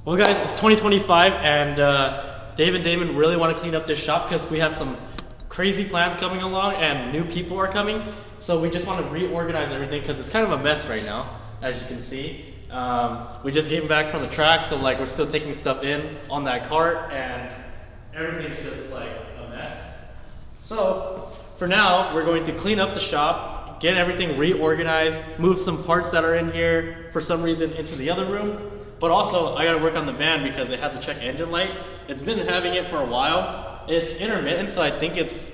Well guys, it's 2025 and Dave and Damon really want to clean up this shop because we have some crazy plans coming along and new people are coming. So we just want to reorganize everything because it's kind of a mess right now, as you can see. We just came back from the track, so like we're still taking stuff in on that cart and everything's just like a mess. So for now, we're going to clean up the shop, get everything reorganized, move some parts that are in here for some reason into the other room. But also, I gotta work on the van because it has a check engine light. It's been having it for a while. It's intermittent, so I think it's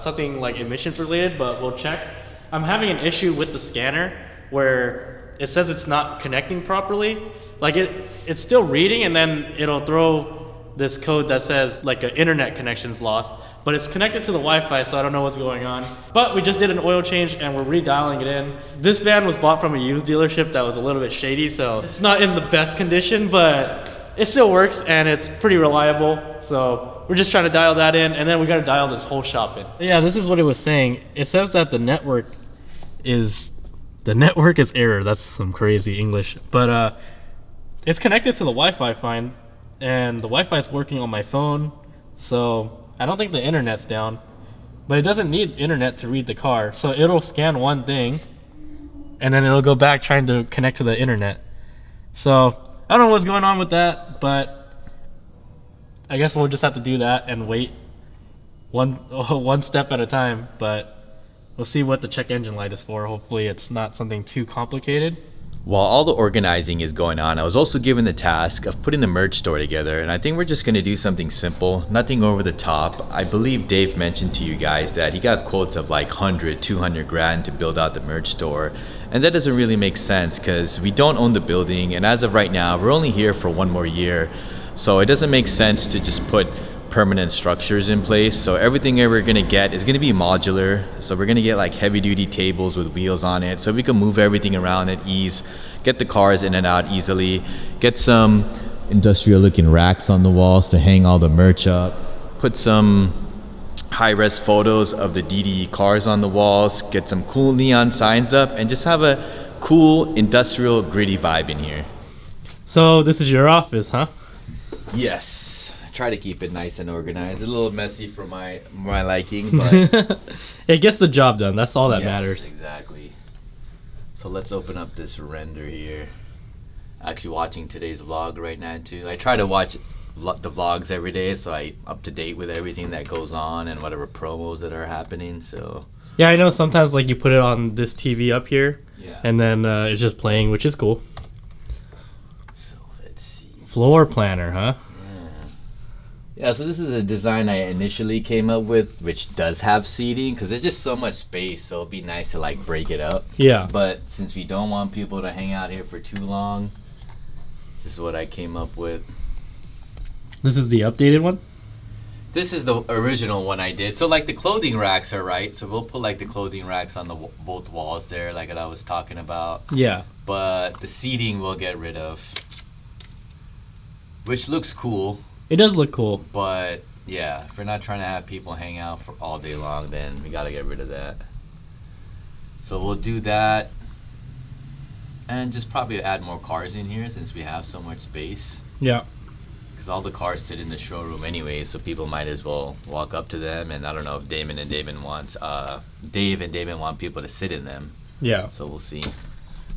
something like emissions related, but we'll check. I'm having an issue with the scanner where it says it's not connecting properly. Like it's still reading and then it'll throw this code that says like an internet connection's lost, but it's connected to the Wi-Fi, so I don't know what's going on. But we just did an oil change and we're redialing it in. This van was bought from a used dealership that was a little bit shady, so it's not in the best condition, but it still works and it's pretty reliable. So we're just trying to dial that in, and then we got to dial this whole shop in. Yeah, this is what it was saying. It says that the network is error. That's some crazy English, but it's connected to the Wi-Fi fine, and the Wi-Fi is working on my phone, so I don't think the internet's down. But it doesn't need internet to read the car, so it'll scan one thing, and then it'll go back trying to connect to the internet. So I don't know what's going on with that, but I guess we'll just have to do that and wait one step at a time. But we'll see what the check engine light is for. Hopefully it's not something too complicated. While all the organizing is going on, I was also given the task of putting the merch store together, and I think we're just going to do something simple, nothing over the top. I believe Dave mentioned to you guys that he got quotes of like 100, 200 grand to build out the merch store, and that doesn't really make sense because we don't own the building, and as of right now, we're only here for 1 more year, so it doesn't make sense to just put permanent structures in place. So everything that we're gonna get is gonna be modular. So we're gonna get like heavy duty tables with wheels on it, so we can move everything around at ease, get the cars in and out easily, get some industrial looking racks on the walls to hang all the merch up, put some high-res photos of the DDE cars on the walls, get some cool neon signs up, and just have a cool industrial gritty vibe in here. So this is your office, huh? Yes. Try to keep it nice and organized. A little messy for my liking, but it gets the job done. That's all that matters. Exactly. So let's open up this render here. Actually watching today's vlog right now too. I try to watch the vlogs every day, so I'm up to date with everything that goes on and whatever promos that are happening. So yeah, I know sometimes like you put it on this TV up here, yeah, and then it's just playing, which is cool. So let's see. Floor planner, huh? Yeah, so this is a design I initially came up with, which does have seating because there's just so much space, so it'd be nice to like break it up. Yeah. But since we don't want people to hang out here for too long, this is what I came up with. This is the updated one? This is the original one I did. So like the clothing racks are right, so we'll put like the clothing racks on the both walls there, like what I was talking about. Yeah. But the seating we'll get rid of, which looks cool. It does look cool. But yeah, if we're not trying to have people hang out for all day long, then we gotta get rid of that. So we'll do that, and just probably add more cars in here since we have so much space. Yeah. Because all the cars sit in the showroom anyway, so people might as well walk up to them. And I don't know if Dave and Damon want people to sit in them. Yeah. So we'll see.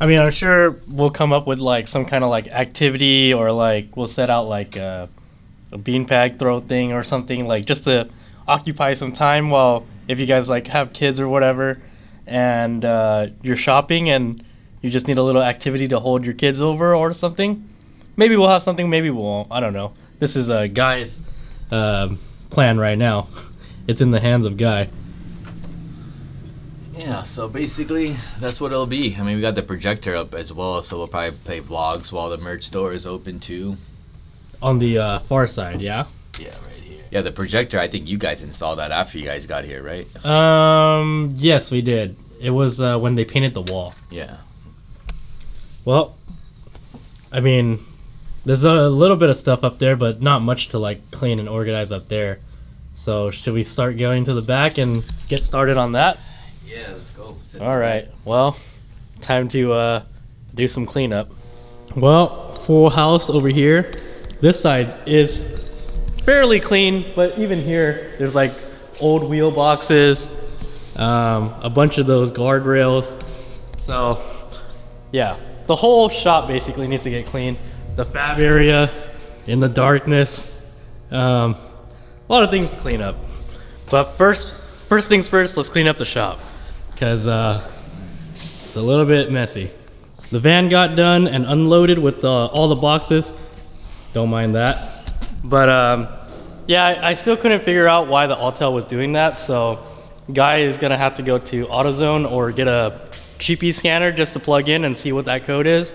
I mean, I'm sure we'll come up with like some kind of like activity, or like we'll set out like a beanbag throw thing or something, like just to occupy some time while, if you guys like have kids or whatever and you're shopping and you just need a little activity to hold your kids over or something. Maybe we'll have something, maybe we won't. I don't know. This is a Guy's plan right now. It's in the hands of Guy. Yeah, so basically that's what it'll be. I mean, we got the projector up as well, so we'll probably play vlogs while the merch store is open too. On the far side, yeah? Yeah, right here. Yeah, the projector, I think you guys installed that after you guys got here, right? Yes, we did. It was when they painted the wall. Yeah. Well, I mean, there's a little bit of stuff up there, but not much to like clean and organize up there. So should we start going to the back and get started on that? Yeah, let's go. All right. Well, time to do some cleanup. Well, full house over here. This side is fairly clean, but even here, there's like old wheel boxes, a bunch of those guardrails. So yeah, the whole shop basically needs to get clean. The fab area in the darkness, a lot of things to clean up. But first things first, let's clean up the shop, because it's a little bit messy. The van got done and unloaded with all the boxes. Don't mind that. But yeah, I still couldn't figure out why the Autel was doing that. So guy is gonna have to go to AutoZone or get a cheapie scanner just to plug in and see what that code is.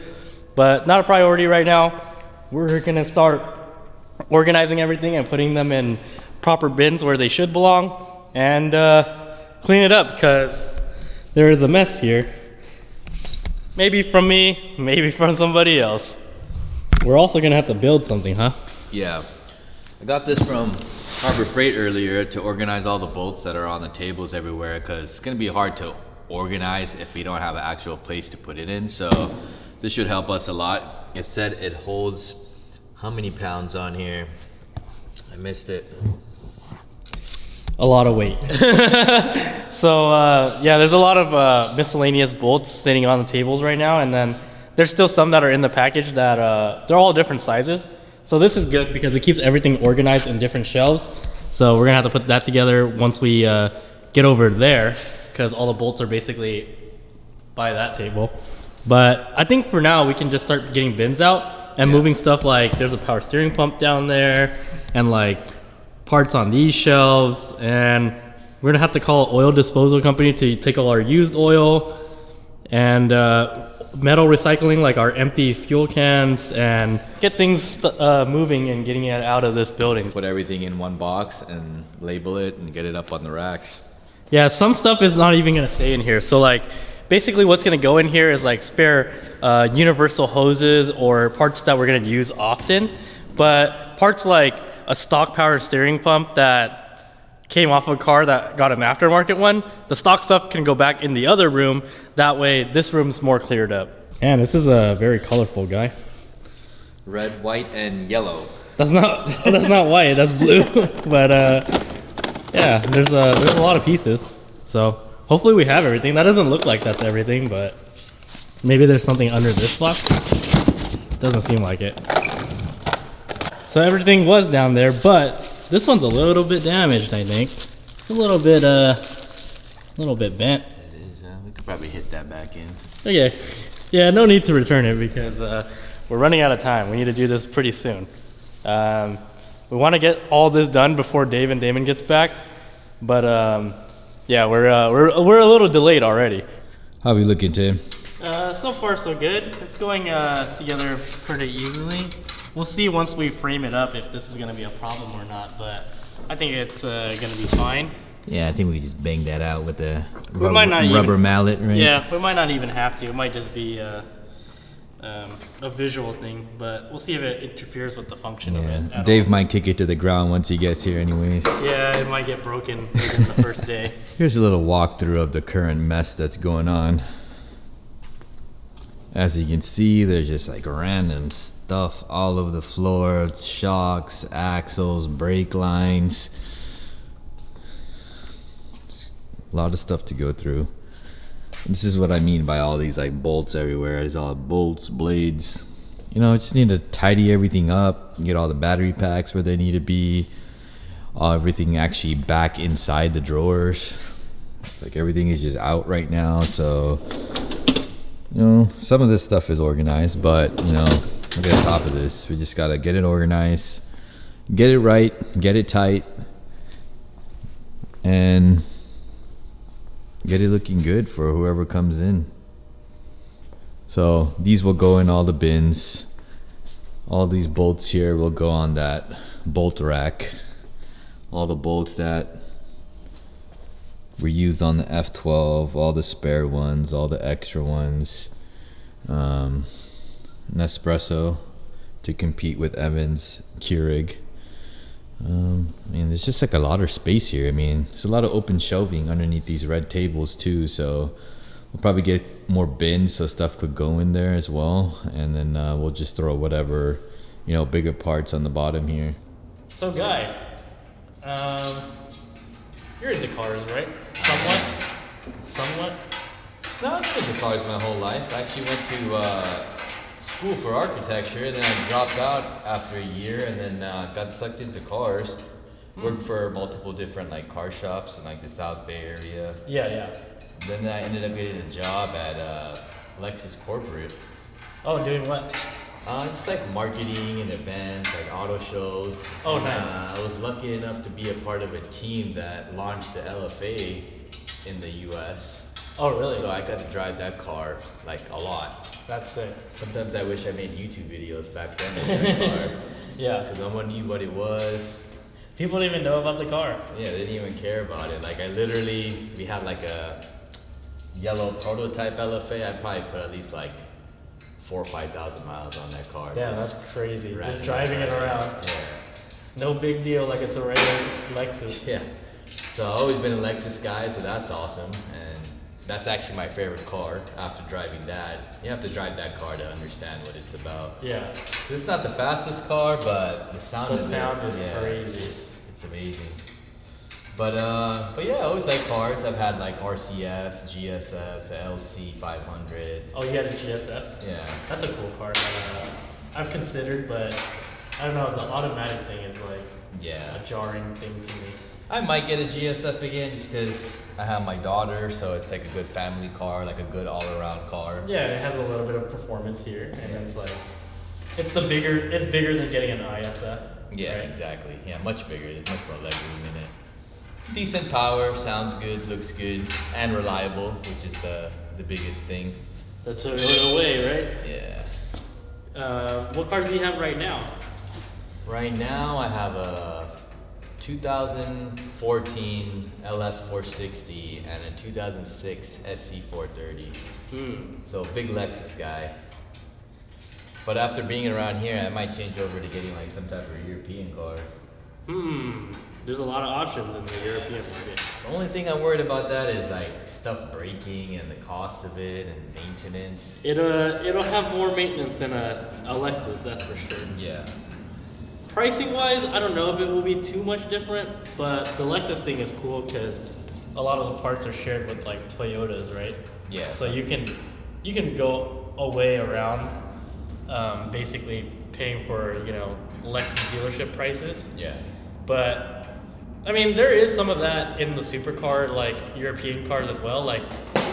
But not a priority right now. We're gonna start organizing everything and putting them in proper bins where they should belong, and clean it up, because there is a mess here. Maybe from me, maybe from somebody else. We're also gonna have to build something, huh? Yeah. I got this from Harbor Freight earlier to organize all the bolts that are on the tables everywhere, because it's gonna be hard to organize if we don't have an actual place to put it in. So this should help us a lot. It said it holds how many pounds on here? I missed it. A lot of weight. So yeah, there's a lot of miscellaneous bolts sitting on the tables right now, and then there's still some that are in the package that they're all different sizes. So this is good because it keeps everything organized in different shelves. So we're gonna have to put that together once we get over there, because all the bolts are basically by that table. But I think for now we can just start getting bins out and moving stuff. Like there's a power steering pump down there, and like parts on these shelves, and we're gonna have to call an oil disposal company to take all our used oil, and metal recycling, like our empty fuel cans, and get things moving and getting it out of this building. Put everything in one box and label it and get it up on the racks. Yeah, some stuff is not even gonna stay in here. So like basically what's gonna go in here is like spare universal hoses or parts that we're gonna use often. But parts like a stock power steering pump that came off of a car that got an aftermarket one, the stock stuff can go back in the other room. That way this room's more cleared up. And this is a very colorful guy. Red, white, and yellow. That's not white, that's blue. But yeah, there's a lot of pieces. So hopefully we have everything. That doesn't look like that's everything, but maybe there's something under this box. Doesn't seem like it. So everything was down there, but this one's a little bit damaged, I think. It's a little bit bent. It is. We could probably hit that back in. Okay. Yeah, no need to return it because we're running out of time. We need to do this pretty soon. We want to get all this done before Dave and Damon gets back, but yeah, we're a little delayed already. How are we looking, Tim? So far so good. It's going together pretty easily. We'll see once we frame it up if this is going to be a problem or not, but I think it's going to be fine. Yeah, I think we just bang that out with the rubber mallet, right? Yeah, we might not even have to. It might just be a visual thing, but we'll see if it interferes with the function of it. Dave might kick it to the ground once he gets here anyways. Yeah, it might get broken within the first day. Here's a little walkthrough of the current mess that's going on. As you can see, there's just like random stuff all over the floor. Shocks, axles, brake lines. A lot of stuff to go through. This is what I mean by all these like bolts everywhere. There's all bolts, blades. You know, just need to tidy everything up, get all the battery packs where they need to be, everything actually back inside the drawers. Like everything is just out right now, so you know, some of this stuff is organized, but you know, look at the top of this. We just gotta get it organized, get it right, get it tight, and get it looking good for whoever comes in. So these will go in all the bins. All these bolts here will go on that bolt rack. All the bolts that were used on the F12, all the spare ones, all the extra ones. Nespresso to compete with Evans Keurig. I mean, there's just like a lot of space here. I mean, there's a lot of open shelving underneath these red tables too, so We'll probably get more bins so stuff could go in there as well, and then we'll just throw whatever, you know, bigger parts on the bottom here. So Guy, you're into cars, right? Somewhat? No, I've been into cars my whole life. I actually went to school for architecture, then I dropped out after a year, and then got sucked into cars. Worked for multiple different like car shops in like the South Bay area. Yeah. Then I ended up getting a job at Lexus Corporate. Oh, doing what? Just like marketing and events, like auto shows. Oh, and, nice. I was lucky enough to be a part of a team that launched the LFA in the US. Oh, really? So I got to drive that car like a lot. That's sick. Sometimes I wish I made YouTube videos back then in that car. Yeah. Because no one knew what it was. People didn't even know about the car. Yeah, they didn't even care about it. Like we had like a yellow prototype LFA. I probably put at least like 4,000 or 5,000 miles on that car. Yeah, that's crazy. Just Just driving it around. Yeah. No big deal, like it's a regular Lexus. Yeah. So I've always been a Lexus guy, so that's awesome. And that's actually my favorite car after driving that. You have to drive that car to understand what it's about. Yeah. It's not the fastest car, but the sound The of sound it, is yeah, crazy. It's amazing. But yeah, I always like cars. I've had like RCFs, GSFs, LC 500. Oh, you had a GSF? Yeah. That's a cool car. I've considered, but I don't know, the automatic thing is like Yeah. a jarring thing to me. I might get a GSF again just because I have my daughter, so it's like a good family car, like a good all-around car. Yeah, it has a little bit of performance here, and it's like, it's bigger than getting an ISF. Yeah, right? exactly. Yeah, much bigger. There's much more legroom in it. Decent power, sounds good, looks good, and reliable, which is the biggest thing. The Toyota way, right? Yeah. What cars do you have right now? Right now, I have a 2014 LS460 and a 2006 SC430. So big Lexus guy. But after being around here, I might change over to getting like some type of European car. There's a lot of options in the European market. The only thing I'm worried about that is like stuff breaking and the cost of it and maintenance. It'll have more maintenance than a Lexus, that's for sure. Yeah. Pricing wise, I don't know if it will be too much different, but the Lexus thing is cool because a lot of the parts are shared with like Toyotas, right? Yeah. So you can go away around, basically paying for Lexus dealership prices. Yeah. But I mean, there is some of that in the supercar, like European cars as well. Like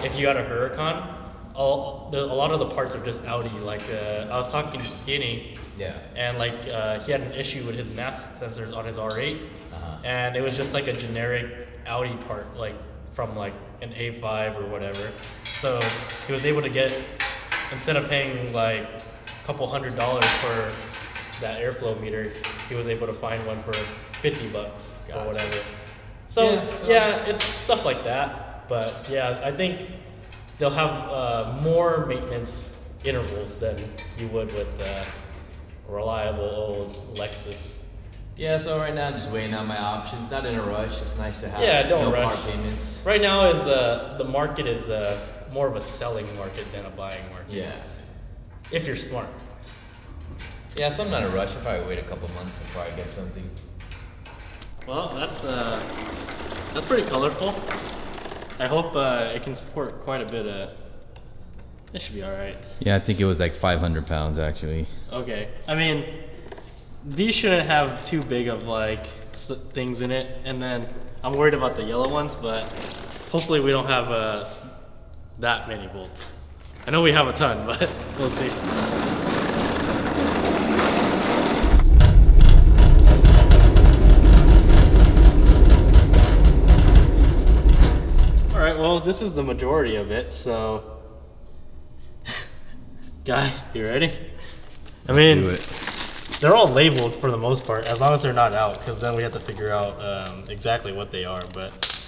if you got a Huracan, a lot of the parts are just Audi. Like I was talking to Skinny. Yeah. And like he had an issue with his MAP sensors on his R8, and it was just like a generic Audi part, like from like an A5 or whatever. So he was able to get, instead of paying like a couple $100 for that airflow meter, he was able to find one for $50 or whatever. So yeah, it's stuff like that. But yeah, I think they'll have more maintenance intervals than you would with reliable old Lexus. Yeah, so right now I'm just weighing out my options. Not in a rush. It's nice to have Don't no rush. car payments. Right now is the market is more of a selling market than a buying market. Yeah. If you're smart. Yeah, so I'm not in a rush. I'll probably wait a couple months before I get something. Well, that's pretty colorful. I hope it can support quite a bit of. It should be all right. Yeah, I think it was like 500 pounds actually. Okay. I mean, these shouldn't have too big of like things in it. And then I'm worried about the yellow ones, but hopefully we don't have that many bolts. I know we have a ton, but we'll see. All right, well, this is the majority of it, so. Guy, you ready? I mean, they're all labeled for the most part, as long as they're not out, because then we have to figure out exactly what they are, but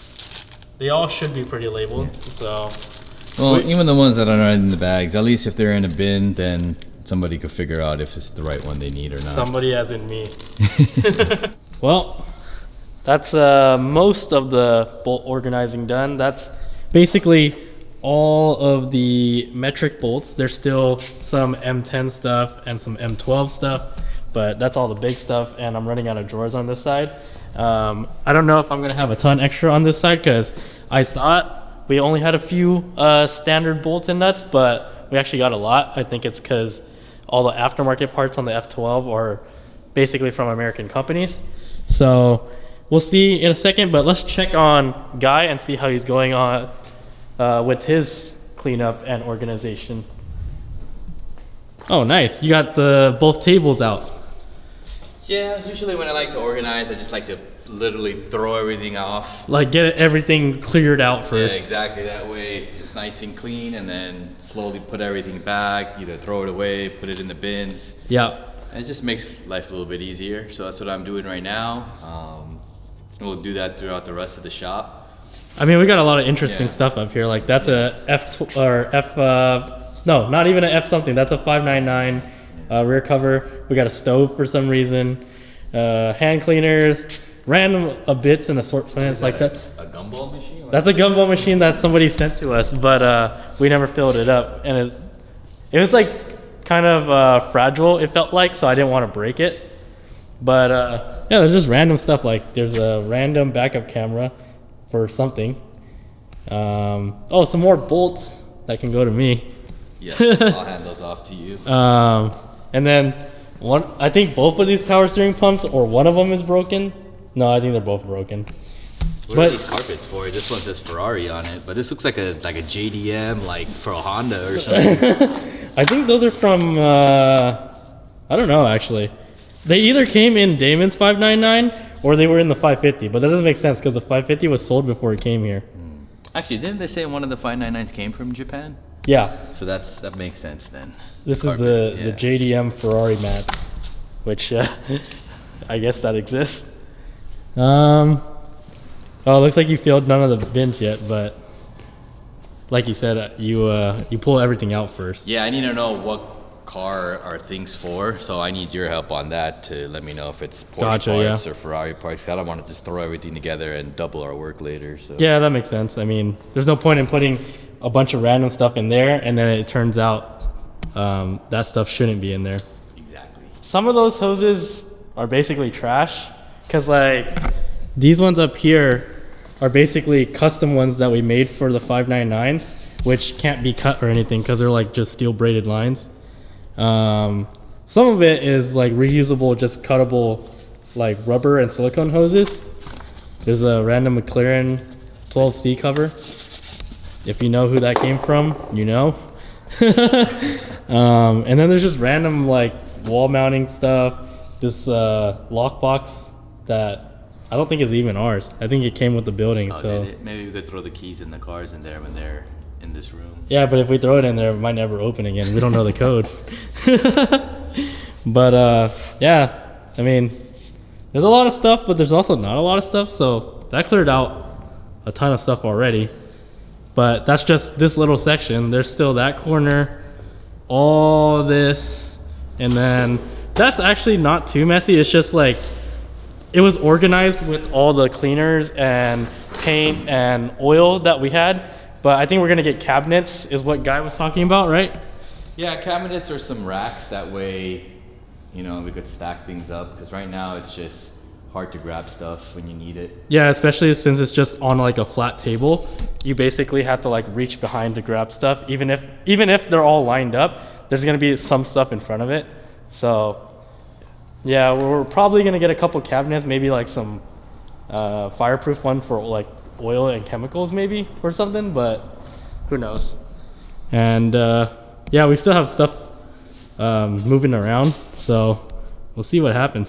they all should be pretty labeled, so. Well, even the ones that are not in the bags, at least if they're in a bin, then somebody could figure out if it's the right one they need or not. Somebody as in me. Well, that's most of the bolt organizing done. That's basically all of the metric bolts. There's still some M10 stuff and some M12 stuff, but that's all the big stuff, and I'm running out of drawers on this side. I don't know if I'm gonna have a ton extra on this side because I thought we only had a few standard bolts and nuts, but we actually got a lot. I think it's because all the aftermarket parts on the F12 are basically from American companies. So we'll see in a second, but let's check on Guy and see how he's going on with his cleanup and organization. Oh, nice. You got both tables out. Yeah, usually when I like to organize, I just like to literally throw everything off. Like get everything cleared out first. Yeah, exactly. That way it's nice and clean, and then slowly put everything back, either throw it away, put it in the bins. Yeah. And it just makes life a little bit easier. So that's what I'm doing right now. We'll do that throughout the rest of the shop. I mean, we got a lot of interesting stuff up here. Like that's a no, not even an F something. That's a 599 rear cover. We got a stove for some reason. Hand cleaners, random bits and assortments like that. A gumball machine? That's a gumball machine that somebody sent to us, but we never filled it up, and it was like kind of fragile. It felt like, so I didn't want to break it. But yeah, there's just random stuff. Like there's a random backup camera for something. Oh, some more bolts that can go to me. Yes, I'll hand those off to you. And then I think both of these power steering pumps, or one of them is broken. No, I think they're both broken. What are these carpets for? This one says Ferrari on it, but this looks like a JDM, like for a Honda or something. I think those are from I don't know actually. They either came in Damon's 599 or they were in the 550, but that doesn't make sense because the 550 was sold before it came here. Actually, didn't they say one of the 599s came from Japan? Yeah. So that makes sense then. This is the JDM Ferrari mat, which I guess that exists. Oh, it looks like you filled none of the bins yet, but like you said, you pull everything out first. Yeah, I need to know what car are things for, so I need your help on that to let me know if it's Porsche parts or Ferrari parts. I don't want to just throw everything together and double our work later. So yeah, that makes sense. I mean, there's no point in putting a bunch of random stuff in there and then it turns out that stuff shouldn't be in there. Exactly. Some of those hoses are basically trash because like these ones up here are basically custom ones that we made for the 599s, which can't be cut or anything because they're like just steel braided lines. Some of it is like reusable, just cuttable like rubber and silicone hoses. There's a random McLaren 12C cover. If you know who that came from, you know. And then there's just random like wall mounting stuff. This lockbox that I don't think is even ours. I think it came with the building. Oh, so maybe we could throw the keys in the cars in there when they're in this room. Yeah, but if we throw it in there, it might never open again. We don't know the code. But yeah, I mean, there's a lot of stuff, but there's also not a lot of stuff. So that cleared out a ton of stuff already. But that's just this little section. There's still that corner, all this, and then that's actually not too messy. It's just like, it was organized with all the cleaners and paint and oil that we had. But I think we're gonna get cabinets, is what Guy was talking about, right? Yeah, cabinets or some racks. That way, you know, we could stack things up. Because right now it's just hard to grab stuff when you need it. Yeah, especially since it's just on like a flat table. You basically have to like reach behind to grab stuff. Even if they're all lined up, there's gonna be some stuff in front of it. So yeah, we're probably gonna get a couple cabinets, maybe like some fireproof one for like oil and chemicals maybe or something, but who knows. And yeah, we still have stuff moving around, so we'll see what happens.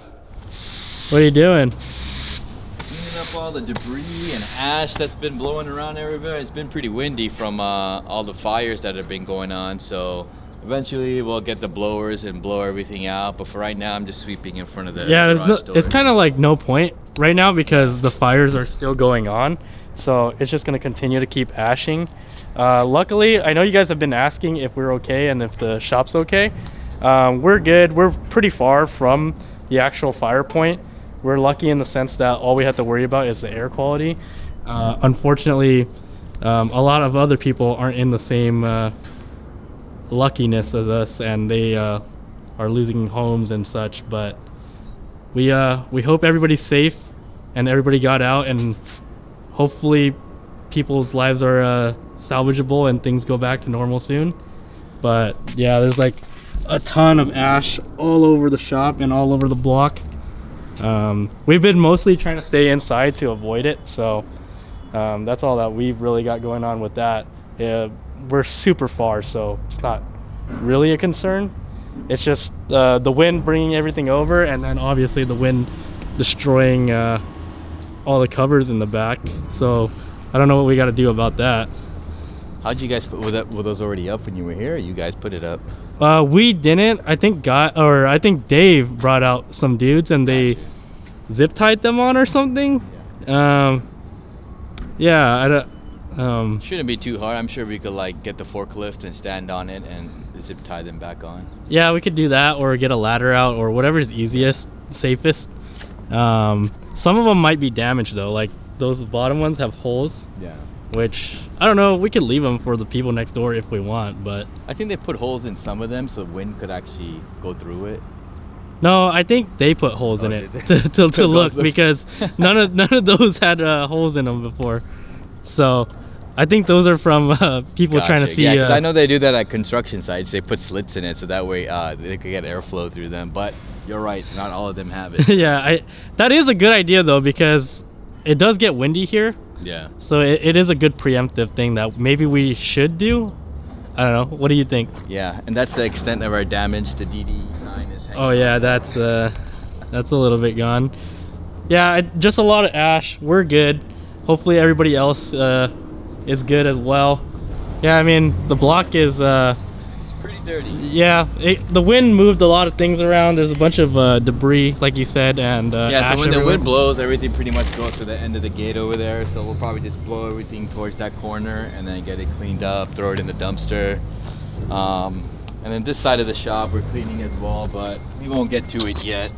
What are you doing? Cleaning up all the debris and ash that's been blowing around everywhere. It's been pretty windy from all the fires that have been going on, so eventually we'll get the blowers and blow everything out, but for right now I'm just sweeping in front of the garage door. It's kind of like no point right now because the fires are still going on, so it's just going to continue to keep ashing. Luckily, I know you guys have been asking if we're okay and if the shop's okay. We're good. We're pretty far from the actual fire point. We're lucky in the sense that all we have to worry about is the air quality. Unfortunately, a lot of other people aren't in the same luckiness as us, and they are losing homes and such. But we hope everybody's safe and everybody got out, and hopefully people's lives are salvageable and things go back to normal soon. But yeah, there's like a ton of ash all over the shop and all over the block. We've been mostly trying to stay inside to avoid it, so that's all that we've really got going on with that. We're super far, so it's not really a concern. It's just the wind bringing everything over, and then obviously the wind destroying all the covers in the back. So I don't know what we got to do about that. How'd you guys put, were those already up when you were here, or you guys put it up? We didn't. I think Dave brought out some dudes and they zip tied them on or something. Yeah, I don't. Shouldn't be too hard. I'm sure we could like get the forklift and stand on it and zip tie them back on. Yeah, we could do that, or get a ladder out, or whatever's easiest, safest. Some of them might be damaged though. Like those bottom ones have holes. Yeah. Which I don't know. We could leave them for the people next door if we want, but I think they put holes in some of them so the wind could actually go through it. no, I think they put holes in it to Those look, because none of those had holes in them before. So I think those are from people trying to see. Yeah, because I know they do that at construction sites. They put slits in it so that way they could get airflow through them. But you're right, not all of them have it. Yeah, that is a good idea though, because it does get windy here. Yeah. So it is a good preemptive thing that maybe we should do. I don't know. What do you think? Yeah, and that's the extent of our damage. The DD sign is hanging. Oh yeah, that's a little bit gone. Yeah, just a lot of ash. We're good. Hopefully everybody else is good as well. Yeah, I mean the block is it's pretty dirty. Yeah, the wind moved a lot of things around. There's a bunch of debris, like you said, and yeah. So when everywhere. the wind blows, everything pretty much goes to the end of the gate over there. So we'll probably just blow everything towards that corner and then get it cleaned up, throw it in the dumpster. And then this side of the shop we're cleaning as well, but we won't get to it yet.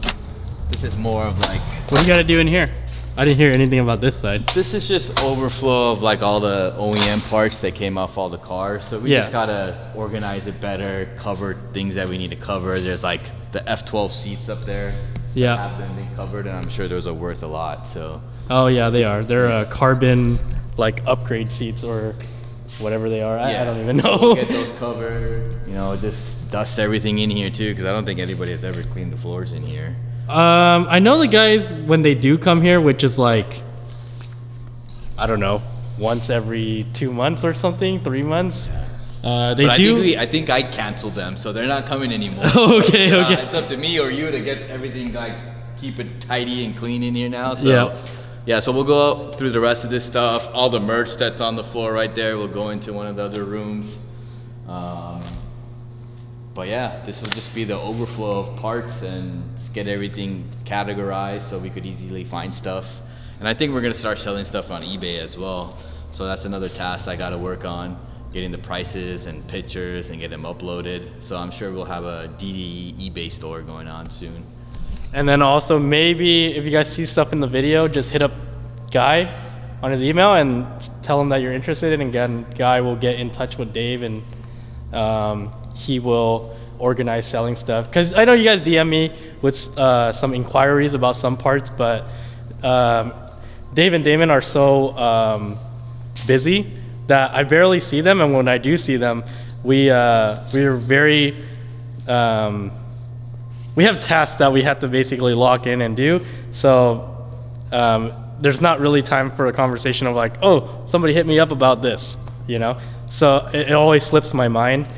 This is more of like, what do you got to do in here? I didn't hear anything about this side. this is just overflow of like all the OEM parts that came off all the cars. So we just gotta organize it better, cover things that we need to cover. There's like the F12 seats up there. Yeah. That have been covered, and I'm sure those are worth a lot. So. Oh yeah, they are. They're carbon like upgrade seats or whatever they are. I don't even know. So we'll get those covered. You know, just dust everything in here too, because I don't think anybody has ever cleaned the floors in here. I know the guys when they do come here, which is like, I don't know, once every 2 months or something, 3 months. I think I canceled them, so they're not coming anymore. Okay, so okay. It's up to me or you to get everything like keep it tidy and clean in here now. So yeah, so we'll go up through the rest of this stuff. All the merch that's on the floor right there will go into one of the other rooms. But yeah, this will just be the overflow of parts and get everything categorized so we could easily find stuff. And I think we're gonna start selling stuff on eBay as well. So that's another task I gotta work on, getting the prices and pictures and get them uploaded. So I'm sure we'll have a DDE eBay store going on soon. And then also maybe if you guys see stuff in the video, just hit up Guy on his email and tell him that you're interested, and again, Guy will get in touch with Dave and he will organize selling stuff. Because I know you guys DM me with some inquiries about some parts, but Dave and Damon are so busy that I barely see them, and when I do see them, we're very we have tasks that we have to basically lock in and do. So there's not really time for a conversation of like, oh, somebody hit me up about this, you know? So it always slips my mind.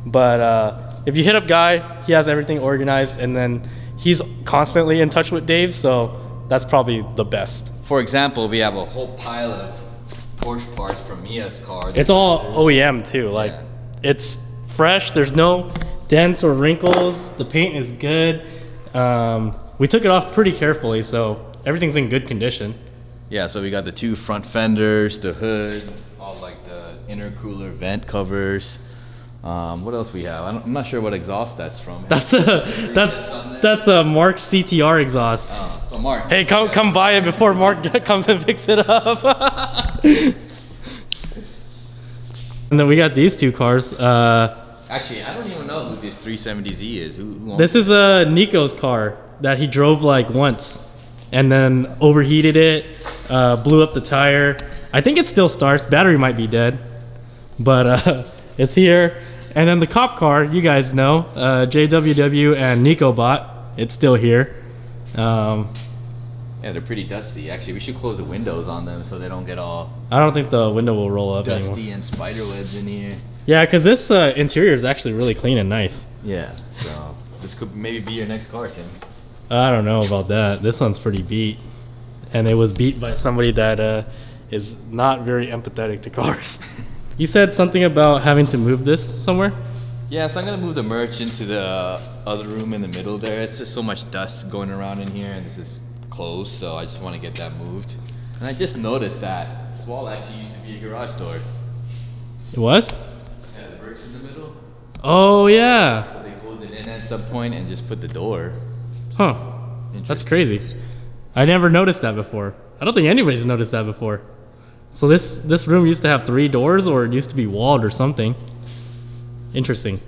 But if you hit up Guy, he has everything organized, and then he's constantly in touch with Dave, so that's probably the best. For example, we have a whole pile of Porsche parts from Mia's car. It's all OEM too, like it's fresh, there's no dents or wrinkles, the paint is good. We took it off pretty carefully, so everything's in good condition. Yeah, so we got the 2 front fenders, the hood, all like the intercooler vent covers. What else we have? I'm not sure what exhaust that's from. That's a Mark CTR exhaust. So Mark. Hey, come buy it before Mark comes and picks it up. then we got these two cars. Actually, I don't even know who this 370Z is. Who owns This is Nico's car that he drove like once and then overheated it, blew up the tire. I think it still starts. Battery might be dead, but it's here. And then the cop car, you guys know, JWW and Nico bought. It's still here. Yeah, they're pretty dusty. Actually, we should close the windows on them so they don't get all I don't think the window will roll up dusty anymore. and spider webs in here. Yeah, because this interior is actually really clean and nice. Yeah, so this could maybe be your next car, Tim. I don't know about that. This one's pretty beat. And it was beat by somebody that is not very empathetic to cars. You said something about having to move this somewhere? Yeah, so I'm gonna move the merch into the other room in the middle there. It's just so much dust going around in here, and this is closed, so I just want to get that moved. And I just noticed that this wall actually used to be a garage door. It was? Yeah, the bricks in the middle. Oh, yeah. So they closed it in at some point and just put the door. Huh. That's crazy. I never noticed that before. I don't think anybody's noticed that before. So this room used to have 3 doors, or it used to be walled or something. Interesting.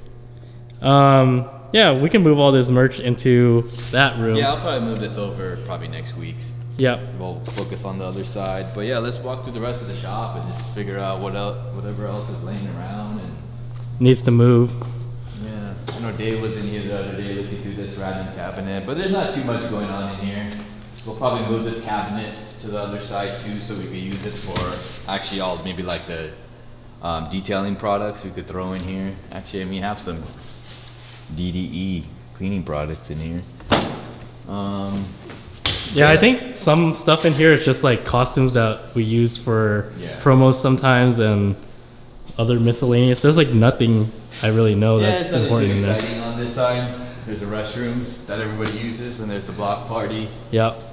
Yeah, we can move all this merch into that room. Yeah, I'll probably move this over probably next week. Yep. We'll focus on the other side. But yeah, let's walk through the rest of the shop and just figure out whatever else is laying around. And Needs to move. yeah, I know Dave was in here the other day looking through this random cabinet, but there's not too much going on in here. We'll probably move this cabinet to the other side too, so we could use it for actually all maybe like the detailing products we could throw in here. Actually, I mean, have some DDE cleaning products in here. Yeah, I think some stuff in here is just like costumes that we use for promos sometimes, and other miscellaneous. There's like nothing I really know that's important in there. Exciting on this side. There's the restrooms that everybody uses when there's the block party. Yep.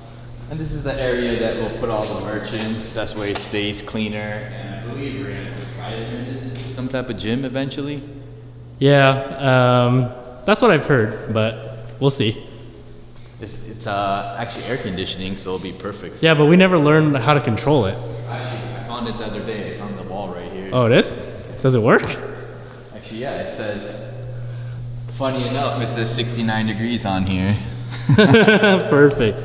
And this is the area that we'll put all the merch in. That's where it stays cleaner. And I believe we're gonna try to turn this into some type of gym eventually. Yeah, that's what I've heard, but we'll see. It's actually air conditioning, so it'll be perfect. Yeah, but we never learned how to control it. Actually, I found it the other day. It's on the wall right here. Oh, it is? Does it work? Actually, yeah, it says, funny enough, it says 69 degrees on here. Perfect.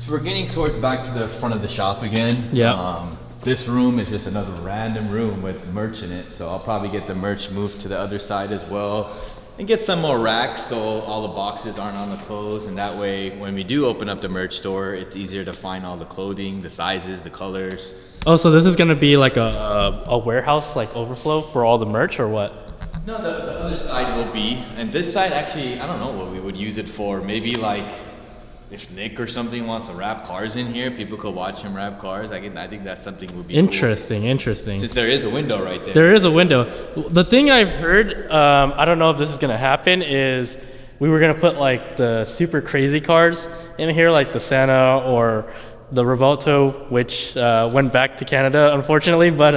So we're getting towards back to the front of the shop again. Yeah. This room is just another random room with merch in it. So I'll probably get the merch moved to the other side as well. And get some more racks so all the boxes aren't on the clothes, and that way when we do open up the merch store, it's easier to find all the clothing, the sizes, the colors. Oh, so this is gonna be like a warehouse, like overflow for all the merch, or what? No, the other side will be, and this side actually, I don't know what we would use it for. Maybe like if Nick or something wants to wrap cars in here, people could watch him wrap cars. I think that's something would be interesting. cool. Interesting. Since there is a window right there. There is a window. The thing I've heard, I don't know if this is gonna happen, is we were gonna put like the super crazy cars in here, like the Santa or the Revolto, which went back to Canada, unfortunately. But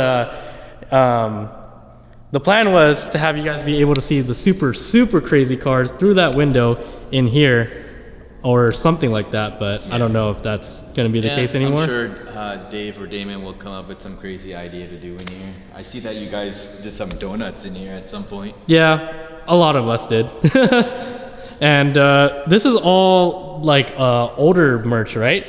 the plan was to have you guys be able to see the super crazy cars through that window in here, or something like that, but I don't know if that's going to be the case anymore. I'm sure Dave or Damon will come up with some crazy idea to do in here. I see that you guys did some donuts in here at some point. Yeah, a lot of us did. And this is all like older merch, right?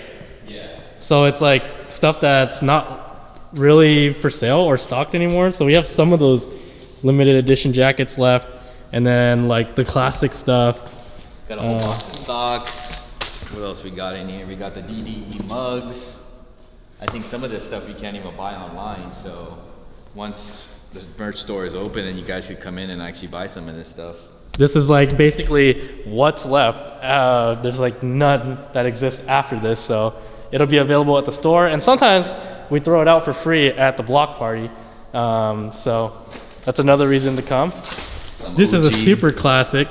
Yeah. So it's like stuff that's not really for sale or stocked anymore. So we have some of those limited edition jackets left, and then like the classic stuff. Got a whole box of socks. What else we got in here? We got the DDE mugs. I think some of this stuff you can't even buy online, so once the merch store is open, then you guys could come in and actually buy some of this stuff. This is like basically what's left. There's like none that exists after this, so it'll be available at the store, and sometimes we throw it out for free at the block party. So that's another reason to come. This is a super classic.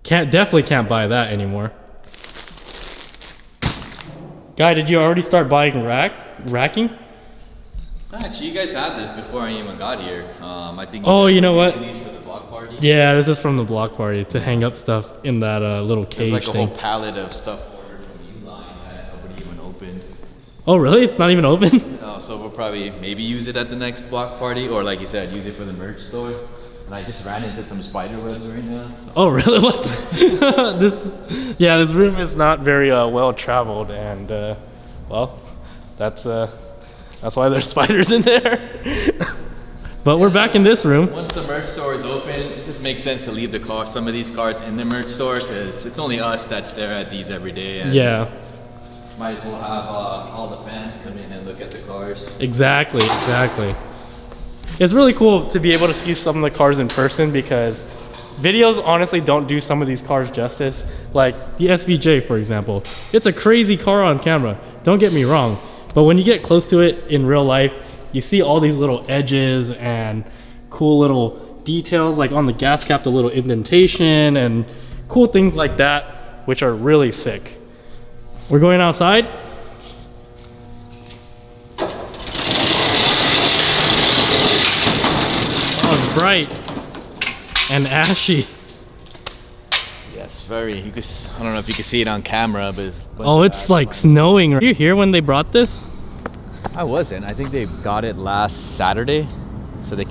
Definitely can't buy that anymore. Guy, did you already start buying racking? Actually, you guys had this before I even got here. I think. You know what? These for the block party. Yeah, this is from the block party to hang up stuff in that little cage. There's like a thing. whole pallet of stuff ordered from Uline that nobody even opened. Oh, really? It's not even open? No, so we'll probably maybe use it at the next block party, or like you said, use it for the merch store. And I just ran into some spider webs right now. Oh, really? What? This room is not very well traveled, and well, that's why there's spiders in there. But we're back in this room. Once the merch store is open, it just makes sense to leave some of these cars in the merch store, because it's only us that stare at these every day. And yeah. Might as well have all the fans come in and look at the cars. Exactly. It's really cool to be able to see some of the cars in person, because videos honestly don't do some of these cars justice. Like the SVJ, for example. It's a crazy car on camera, don't get me wrong. But when you get close to it in real life, you see all these little edges and cool little details, like on the gas cap, the little indentation and cool things like that, which are really sick. We're going outside. Oh, it's bright and ashy. Yes, very. I don't know if you can see it on camera, but Oh, it's like snowing. Were you here when they brought this? I wasn't. I think they got it last Saturday, so they